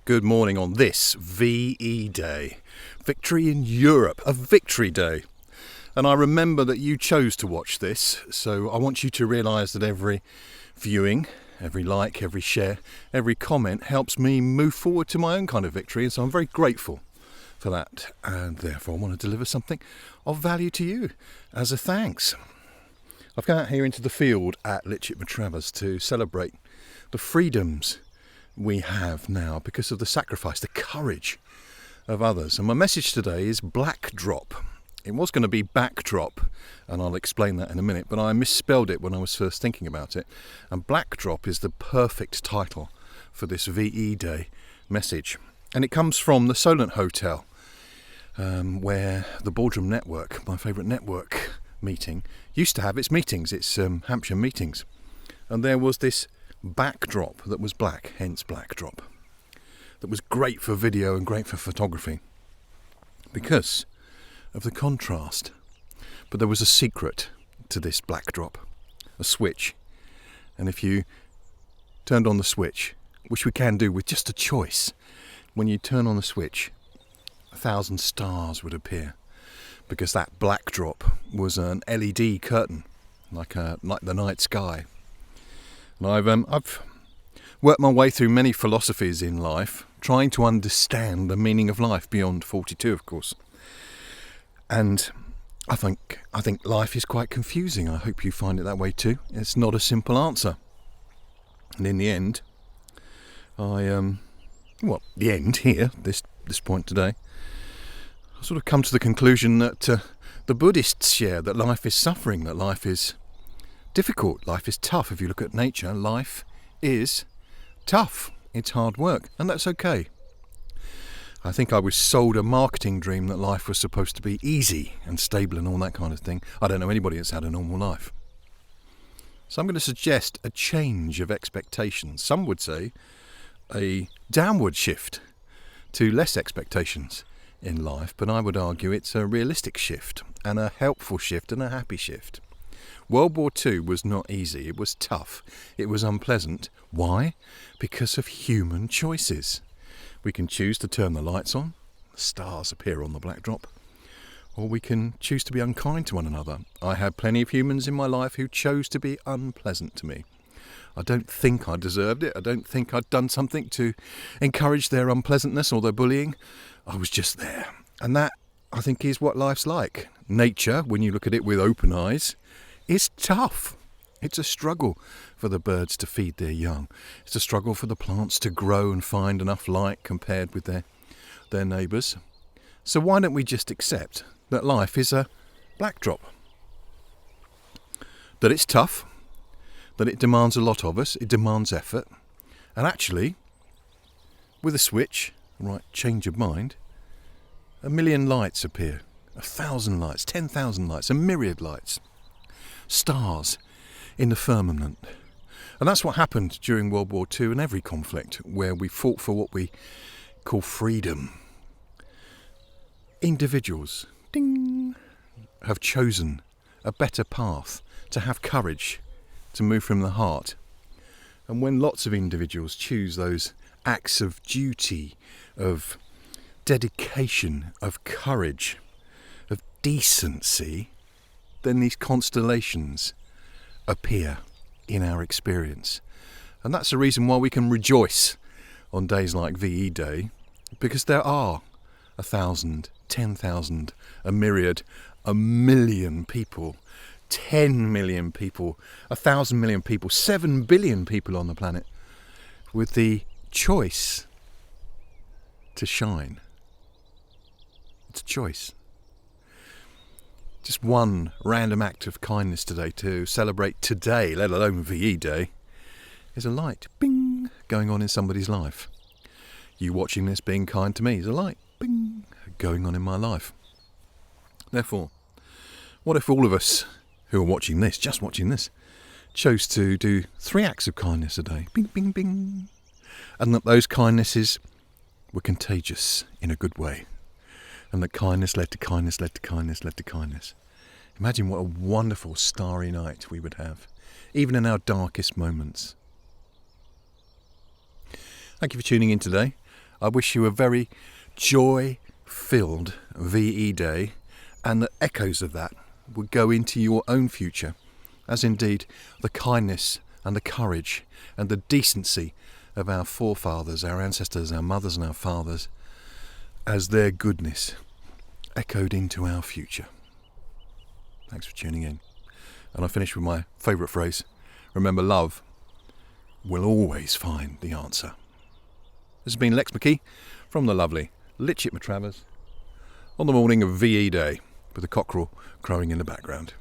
Good morning on this VE Day. Victory in Europe, a victory day. And I remember that you chose to watch this, so I want you to realise that every viewing, every like, every share, every comment helps me move forward to my own kind of victory, and so I'm very grateful for that, and therefore I want to deliver something of value to you as a thanks. I've come out here into the field at Litchett Matravers to celebrate the freedoms we have now because of the sacrifice, the courage of others. And my message today is Blackdrop. It was going to be Backdrop, and I'll explain that in a minute, but I misspelled it when I was first thinking about it. And Blackdrop is the perfect title for this VE Day message. And it comes from the Solent Hotel, where the Boardroom Network, my favourite network meeting, used to have its meetings, its Hampshire meetings. And there was this backdrop that was black, hence Blackdrop, that was great for video and great for photography because of the contrast. But there was a secret to this backdrop, a switch. And if you turned on the switch, which we can do with just a choice, when you turn on the switch, 1,000 stars would appear, because that backdrop was an LED curtain, like the night sky. And I've worked my way through many philosophies in life, trying to understand the meaning of life beyond 42, of course. And I think life is quite confusing. I hope you find it that way too. It's not a simple answer. And in the end, the end here, this point today, I sort of come to the conclusion that the Buddhists share that life is suffering, that life is difficult, life is tough. If you look at nature, life is tough. It's hard work, and that's okay. I think I was sold a marketing dream that life was supposed to be easy and stable and all that kind of thing. I don't know anybody that's had a normal life. So I'm going to suggest a change of expectations. Some would say a downward shift to less expectations in life, but I would argue it's a realistic shift and a helpful shift and a happy shift. World War II was not easy. It was tough. It was unpleasant. Why? Because of human choices. We can choose to turn the lights on, the stars appear on the backdrop, or we can choose to be unkind to one another. I had plenty of humans in my life who chose to be unpleasant to me. I don't think I deserved it. I don't think I'd done something to encourage their unpleasantness or their bullying. I was just there. And that, I think, is what life's like. Nature, when you look at it with open eyes, is tough. It's a struggle for the birds to feed their young. It's a struggle for the plants to grow and find enough light compared with their neighbours. So why don't we just accept that life is a backdrop? That it's tough, that it demands a lot of us, it demands effort. And actually, with a switch, right, change of mind, 1 million lights appear, 1,000 lights, 10,000 lights, a myriad lights. Stars in the firmament. And that's what happened during World War II and every conflict where we fought for what we call freedom. Individuals, have chosen a better path, to have courage, to move from the heart. And when lots of individuals choose those acts of duty, of dedication, of courage, of decency, then these constellations appear in our experience. And that's the reason why we can rejoice on days like VE Day, because there are 1,000, 10,000, a myriad, 1 million people, 10 million people, 1,000 million people, 7 billion people on the planet with the choice to shine. It's a choice. Just one random act of kindness today to celebrate today, let alone VE Day, is a light, bing, going on in somebody's life. You watching this being kind to me is a light, bing, going on in my life. Therefore, what if all of us who are watching this, just watching this, chose to do 3 acts of kindness a day, bing, bing, bing, and that those kindnesses were contagious in a good way. And that kindness led to kindness, led to kindness, led to kindness. Imagine what a wonderful starry night we would have, even in our darkest moments. Thank you for tuning in today. I wish you a very joy-filled VE Day, and that echoes of that would go into your own future, as indeed the kindness and the courage and the decency of our forefathers, our ancestors, our mothers and our fathers, as their goodness echoed into our future. Thanks for tuning in. And I finish with my favourite phrase: remember, love will always find the answer. This has been Lex McKee from the lovely Litchip Matravers on the morning of VE Day, with a cockerel crowing in the background.